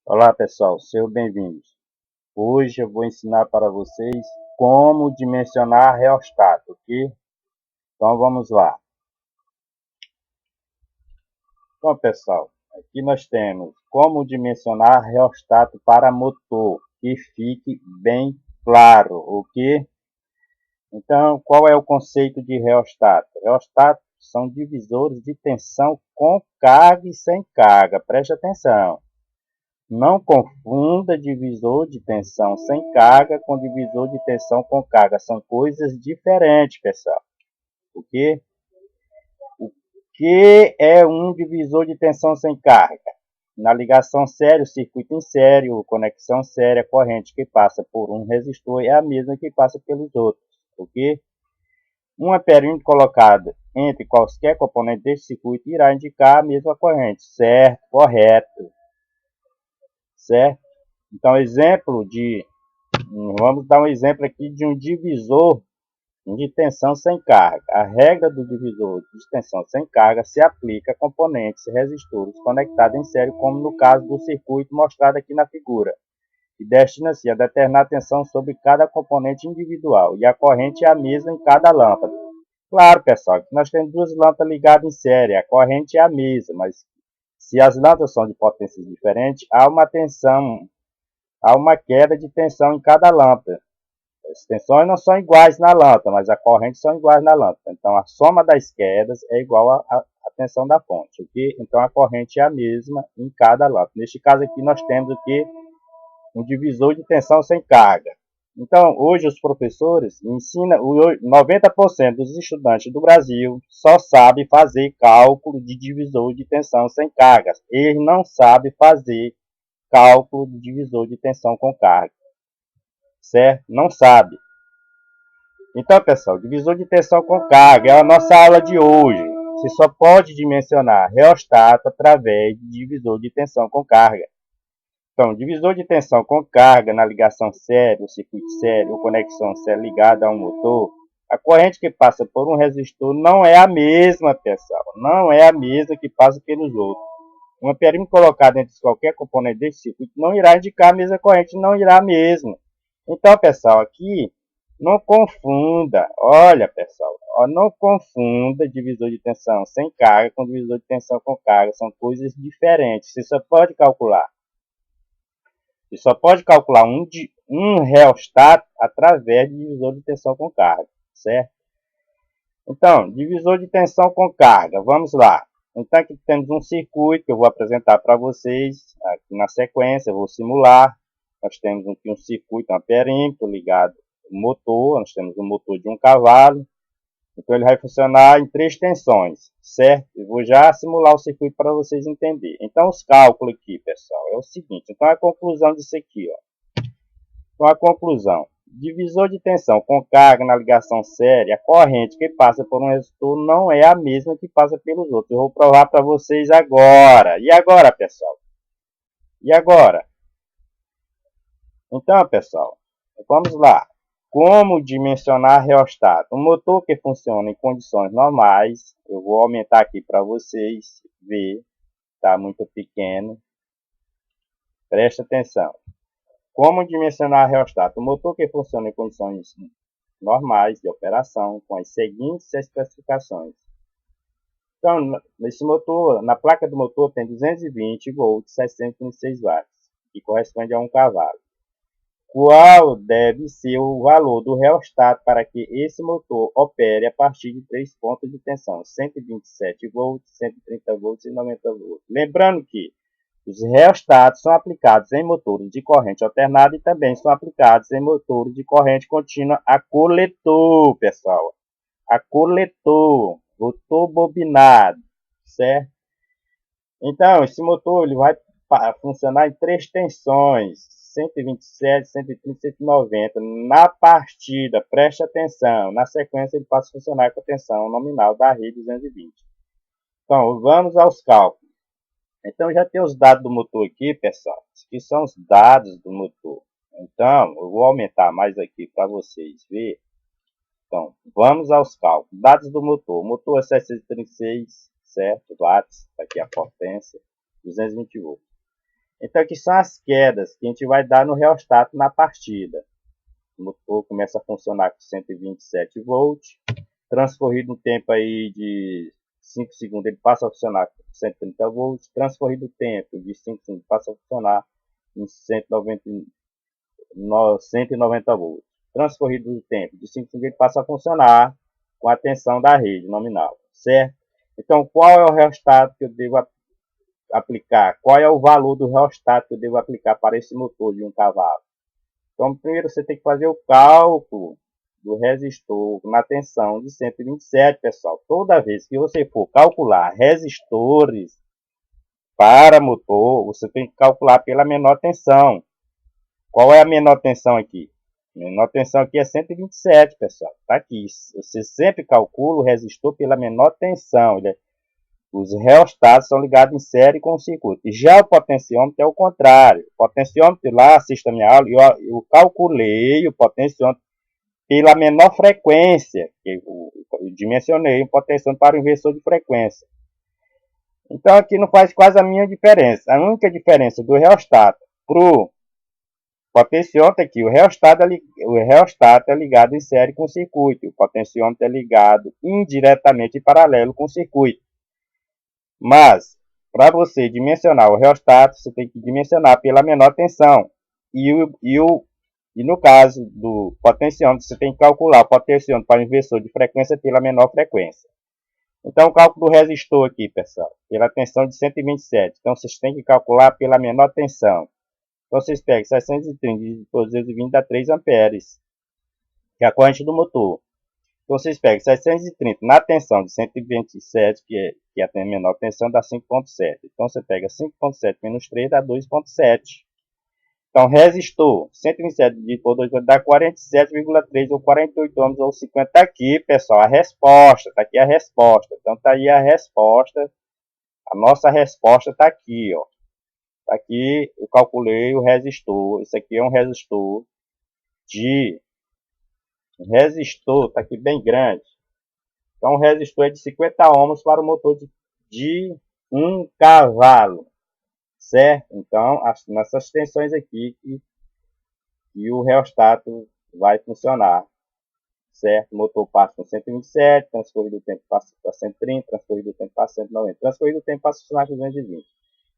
Olá pessoal, sejam bem-vindos. Hoje eu vou ensinar para vocês como dimensionar reostato, ok? Então vamos lá. Então pessoal, aqui nós temos como dimensionar reostato para motor, que fique bem claro, ok? Então qual é o conceito de reostato? Reostatos são divisores de tensão com carga e sem carga, preste atenção. Não confunda divisor de tensão sem carga com divisor de tensão com carga. São coisas diferentes, pessoal. O que? O que é um divisor de tensão sem carga? Na ligação série, circuito em série, ou conexão série, a corrente que passa por um resistor é a mesma que passa pelos outros. O que? Um amperímetro colocado entre quaisquer componentes deste circuito irá indicar a mesma corrente. Certo? Correto. Certo? Então, vamos dar um exemplo aqui de um divisor de tensão sem carga. A regra do divisor de tensão sem carga se aplica a componentes resistores conectados em série, como no caso do circuito mostrado aqui na figura, e destina-se a determinar a tensão sobre cada componente individual, e a corrente é a mesma em cada lâmpada. Claro, pessoal, que nós temos duas lâmpadas ligadas em série, a corrente é a mesma, mas se as lâmpadas são de potências diferentes, há uma queda de tensão em cada lâmpada. As tensões não são iguais na lâmpada, mas as correntes são iguais na lâmpada. Então, a soma das quedas é igual à tensão da fonte, ok? Então, a corrente é a mesma em cada lâmpada. Neste caso aqui, nós temos aqui um divisor de tensão sem carga. Então, hoje os professores ensinam, 90% dos estudantes do Brasil só sabem fazer cálculo de divisor de tensão sem carga. Eles não sabem fazer cálculo de divisor de tensão com carga. Certo? Não sabe. Então, pessoal, divisor de tensão com carga é a nossa aula de hoje. Você só pode dimensionar reostato através de divisor de tensão com carga. Então, divisor de tensão com carga na ligação série, ou circuito série, ou conexão série ligada a um motor, a corrente que passa por um resistor não é a mesma, pessoal. Não é a mesma que passa pelos outros. Um amperímetro colocado entre qualquer componente desse circuito não irá indicar a mesma corrente, não irá mesmo. Então, pessoal, aqui não confunda, olha pessoal, não confunda divisor de tensão sem carga com divisor de tensão com carga, são coisas diferentes. Você só pode calcular um reostato através de divisor de tensão com carga, certo? Então, divisor de tensão com carga, vamos lá. Então aqui temos um circuito que eu vou apresentar para vocês, aqui na sequência, eu vou simular. Nós temos aqui um circuito, um amperímetro ligado ao motor, nós temos um motor de 1 cavalo. Então ele vai funcionar em 3 tensões, certo? Eu vou já simular o circuito para vocês entenderem. Então os cálculos aqui, pessoal, é o seguinte. Então a conclusão disso aqui, ó. Então a conclusão. Divisor de tensão com carga na ligação série, a corrente que passa por um resistor não é a mesma que passa pelos outros. Eu vou provar para vocês agora. E agora, pessoal? E agora? Então, pessoal, vamos lá. Como dimensionar reostato? Um motor que funciona em condições normais, eu vou aumentar aqui para vocês ver, está muito pequeno. Preste atenção. Como dimensionar reostato? Um motor que funciona em condições normais de operação, com as seguintes especificações. Então, nesse motor, na placa do motor tem 220 volts, 636 watts, que corresponde a 1 cavalo. Qual deve ser o valor do reostato para que esse motor opere a partir de 3 pontos de tensão, 127 volts, 130 volts e 90 volts. Lembrando que os reostatos são aplicados em motores de corrente alternada e também são aplicados em motores de corrente contínua a coletor, pessoal. A coletor, rotor bobinado, certo? Então, esse motor ele vai funcionar em 3 tensões, 127, 130, 190. Na partida, preste atenção, na sequência ele passa a funcionar com a tensão nominal da rede 220. Então, vamos aos cálculos. Então, já tem os dados do motor aqui, pessoal. Aqui são os dados do motor. Então, eu vou aumentar mais aqui para vocês verem. Então, vamos aos cálculos. Dados do motor. O motor é 736, certo? Watts. Aqui a potência. 220 volts. Então aqui são as quedas que a gente vai dar no reostato na partida. O motor começa a funcionar com 127 volts. Transcorrido um tempo aí de 5 segundos, ele passa a funcionar com 130 volts. Transcorrido o tempo de 5 segundos, passa a funcionar em 190 volts. Transcorrido o tempo de 5 segundos, ele passa a funcionar com a tensão da rede nominal, certo? Então, qual é o reostato que eu devo aplicar? Qual é o valor do reostato que eu devo aplicar para esse motor de 1 cavalo? Então, primeiro você tem que fazer o cálculo do resistor na tensão de 127, pessoal. Toda vez que você for calcular resistores para motor, você tem que calcular pela menor tensão. Qual é a menor tensão aqui? A menor tensão aqui é 127, pessoal. Está aqui. Você sempre calcula o resistor pela menor tensão. Os reostatos são ligados em série com o circuito. Já o potenciômetro é o contrário. O potenciômetro lá, assista a minha aula, eu calculei o potenciômetro pela menor frequência. Eu dimensionei o potenciômetro para o inversor de frequência. Então aqui não faz quase a minha diferença. A única diferença do reostato para o potenciômetro é que o reostato é ligado em série com o circuito. O potenciômetro é ligado indiretamente em paralelo com o circuito. Mas, para você dimensionar o reostato, você tem que dimensionar pela menor tensão. E no caso do potenciômetro, você tem que calcular o potenciômetro para o inversor de frequência pela menor frequência. Então, o cálculo do resistor aqui, pessoal, pela tensão de 127. Então, vocês têm que calcular pela menor tensão. Então, vocês pegam 630 dividido por 220 dá 3 amperes, que é a corrente do motor. Então, vocês pegam 730 na tensão de 127, que é a menor tensão, dá 5,7. Então, você pega 5,7 menos 3, dá 2,7. Então, resistor, 127 dividido por 2 dá 47,3 ou 48 ohms ou 50. Está aqui, pessoal, a resposta. Está aqui a resposta. Então, está aí a resposta. A nossa resposta está aqui, ó. Está aqui, eu calculei o resistor. Isso aqui é um resistor está aqui bem grande. Então, o resistor é de 50 ohms para o motor de 1 cavalo. Certo? Então, nessas tensões aqui que o reostato vai funcionar. Certo? O motor passa com 127, transcorrido o tempo passa para 130, transcorrido o tempo passa para 190, transcorrido o tempo passa a funcionar com 220.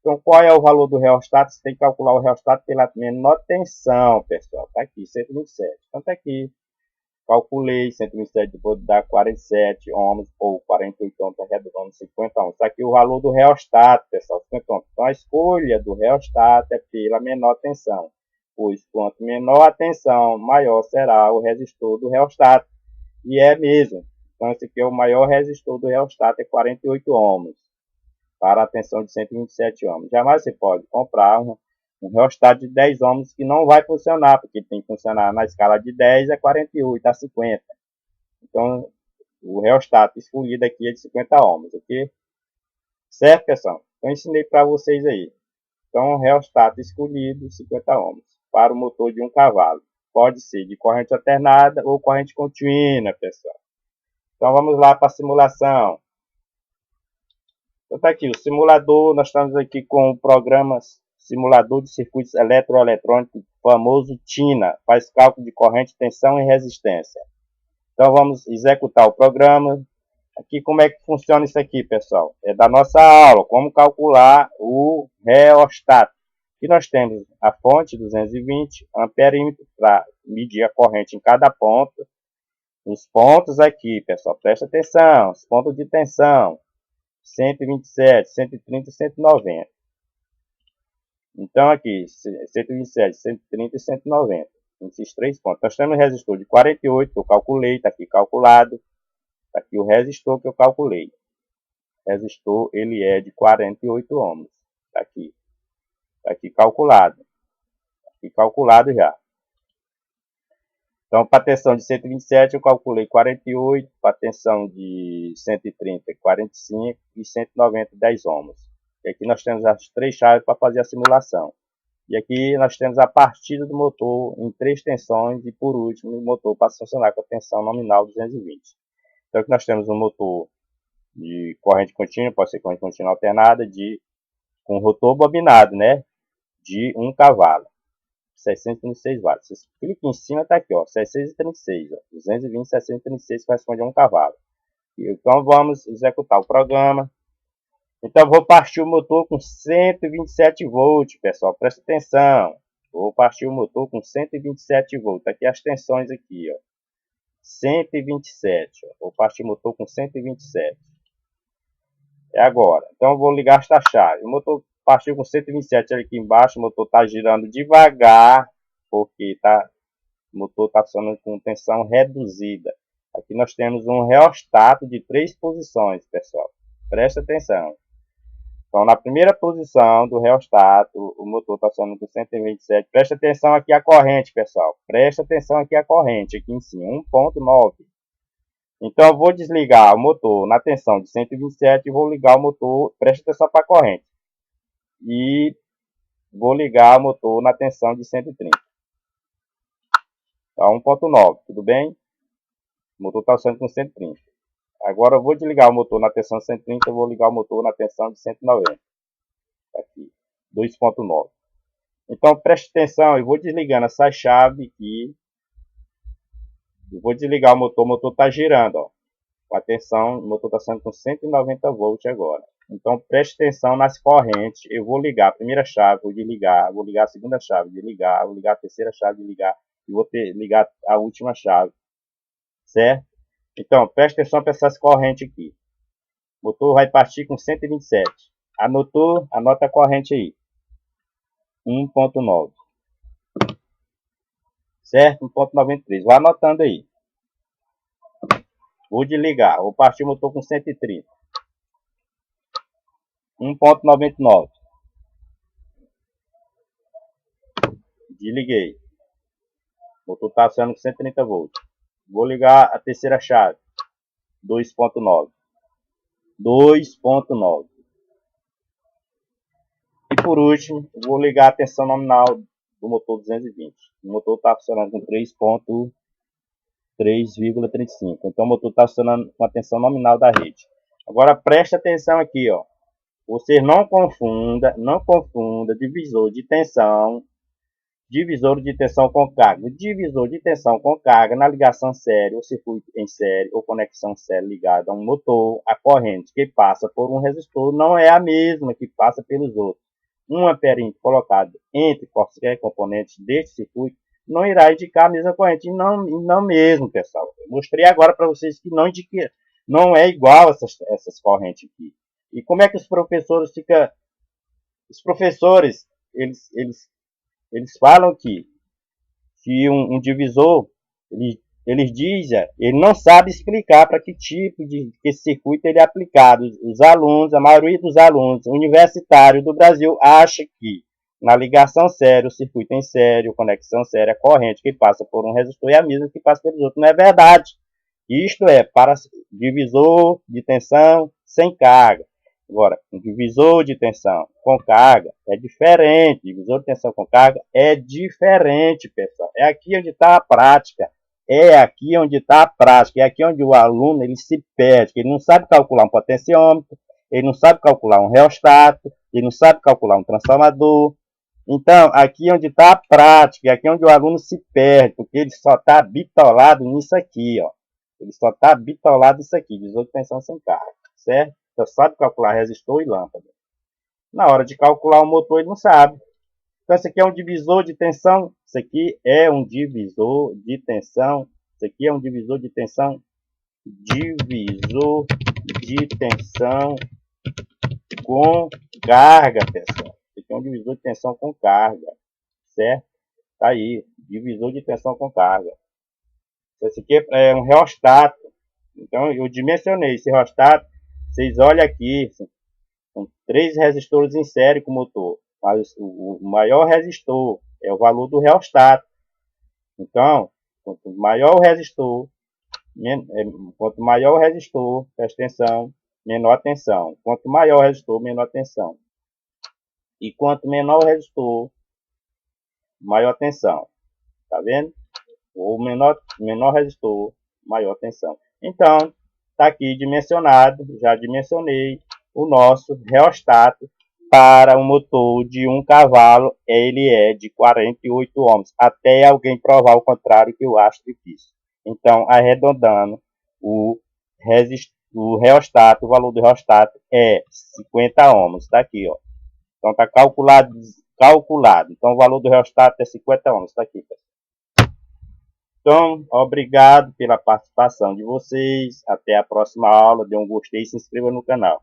Então, qual é o valor do reostato? Você tem que calcular o reostato pela menor tensão, pessoal. Está aqui, 127. Então, está aqui. Calculei 127 depois dá 47 ohms ou 48 ohms, arredondando 50 ohms. Está aqui o valor do reostato, pessoal, 50 ohms. Então, a escolha do reostato é pela menor tensão, pois quanto menor a tensão, maior será o resistor do reostato. E é mesmo. Então, esse aqui é o maior resistor do reostato, é 48 ohms, para a tensão de 127 ohms. Jamais você pode comprar um reostato de 10 ohms que não vai funcionar, porque tem que funcionar na escala de 10 a 48 a 50. Então, o reostato escolhido aqui é de 50 ohms, ok? Certo, pessoal? Então, ensinei para vocês aí. Então, o reostato escolhido, 50 ohms, para o motor de 1 cavalo. Pode ser de corrente alternada ou corrente contínua, pessoal. Então, vamos lá para a simulação. Então, tá aqui o simulador. Nós estamos aqui com o programa simulador de circuitos eletroeletrônicos, famoso TINA. Faz cálculo de corrente, tensão e resistência. Então, vamos executar o programa. Aqui, como é que funciona isso aqui, pessoal? É da nossa aula, como calcular o reostato. Aqui nós temos a fonte 220 amperímetro para medir a corrente em cada ponto. Os pontos aqui, pessoal, presta atenção, os pontos de tensão. 127, 130 e 190. Então, aqui, 127, 130 e 190. Esses 3 pontos. Nós temos um resistor de 48, que eu calculei, está aqui calculado. Está aqui o resistor que eu calculei. O resistor, ele é de 48 ohms. Está aqui. Está aqui calculado. Está aqui calculado já. Então, para a tensão de 127, eu calculei 48. Para a tensão de 130, 45. E 190, 10 ohms. E aqui nós temos as 3 chaves para fazer a simulação. E aqui nós temos a partida do motor em 3 tensões. E por último, o motor passa a funcionar com a tensão nominal 220. Então aqui nós temos um motor de corrente contínua, pode ser corrente contínua alternada, com rotor bobinado, né? de 1 cavalo. 636 watts. Você clica em cima, tá aqui, ó, 636, ó, 220, 636 corresponde a 1 cavalo. Então vamos executar o programa. Então vou partir o motor com 127 volts, pessoal, presta atenção. Vou partir o motor com 127 volts. Aqui as tensões aqui, ó. 127, ó. Vou partir o motor com 127. É agora. Então eu vou ligar esta chave. O motor partiu com 127 aqui embaixo. O motor está girando devagar, porque o motor está funcionando com tensão reduzida. Aqui nós temos um reostato de 3 posições, pessoal. Presta atenção. Então, na primeira posição do reostato, o motor está funcionando com 127. Presta atenção aqui a corrente, pessoal. Presta atenção aqui a corrente, aqui em cima, 1.9. Então, eu vou desligar o motor na tensão de 127 e vou ligar o motor, presta atenção para a corrente. E vou ligar o motor na tensão de 130. Tá, 1.9, tudo bem? O motor está funcionando com 130. Agora eu vou desligar o motor na tensão de 130, eu vou ligar o motor na tensão de 190. Aqui, 2.9. Então preste atenção, eu vou desligando essa chave aqui. Eu vou desligar o motor está girando, ó. Com a tensão, o motor está sendo com 190 volts agora. Então preste atenção nas correntes. Eu vou ligar a primeira chave, vou desligar, vou ligar a segunda chave, desligar, vou ligar a terceira chave, desligar, e vou ligar a última chave. Certo? Então, preste atenção para essas correntes aqui. O motor vai partir com 127. Anotou? Anota a corrente aí. 1.9. Certo? 1.93. Vai anotando aí. Vou desligar. Vou partir o motor com 130. 1.99. Desliguei. O motor está funcionando com 130 volts. Vou ligar a terceira chave. 2.9. 2.9. E por último, vou ligar a tensão nominal do motor 220. O motor está funcionando com 3.35. Então o motor está funcionando com a tensão nominal da rede. Agora preste atenção aqui, ó. Você não confunda divisor de tensão com carga. Divisor de tensão com carga na ligação série, ou circuito em série, ou conexão série ligada a um motor, a corrente que passa por um resistor não é a mesma que passa pelos outros. Um amperímetro colocado entre quaisquer componentes deste circuito não irá indicar a mesma corrente. E não mesmo, pessoal. Eu mostrei agora para vocês que não é igual essas correntes aqui. E como é que os professores ficam... Os professores, eles falam que um divisor, eles dizem, ele não sabe explicar para que tipo de circuito ele é aplicado. Os alunos, a maioria dos alunos universitários do Brasil acha que na ligação séria, o circuito em série, conexão séria, a corrente que passa por um resistor é a mesma que passa pelos outros. Não é verdade. Isto é para divisor de tensão sem carga. Agora, um divisor de tensão com carga é diferente. Divisor de tensão com carga é diferente, pessoal. É aqui onde está a prática. É aqui onde está a prática. É aqui onde o aluno ele se perde. Ele não sabe calcular um potenciômetro, ele não sabe calcular um reostato, ele não sabe calcular um transformador. Então, aqui onde está a prática, é aqui onde o aluno se perde, porque ele só está bitolado nisso aqui, ó. Ele só está bitolado nisso aqui, divisor de tensão sem carga, certo? Então, sabe calcular resistor e lâmpada. Na hora de calcular o motor, ele não sabe. Então, esse aqui é um divisor de tensão. Isso aqui é um divisor de tensão. Isso aqui é um divisor de tensão. Divisor de tensão com carga, pessoal. Isso aqui é um divisor de tensão com carga. Certo? Tá aí. Divisor de tensão com carga. Esse aqui é um reostato. Então, eu dimensionei esse reostato. Vocês olham aqui, são 3 resistores em série com o motor. Mas o maior resistor é o valor do reostato. Então, quanto maior o resistor, presta atenção, menor a tensão. Quanto maior o resistor, menor a tensão. E quanto menor o resistor, maior a tensão. Tá vendo? O menor resistor, maior tensão. Então, está aqui dimensionado, já dimensionei o nosso reostato para um motor de 1 cavalo, ele é de 48 ohms, até alguém provar o contrário, que eu acho difícil. Então, arredondando, o reostato, o valor do reostato é 50 ohms, está aqui, ó. Então, está calculado. Então, o valor do reostato é 50 ohms, está aqui, pessoal. Então, obrigado pela participação de vocês. Até a próxima aula. Dê um gostei e se inscreva no canal.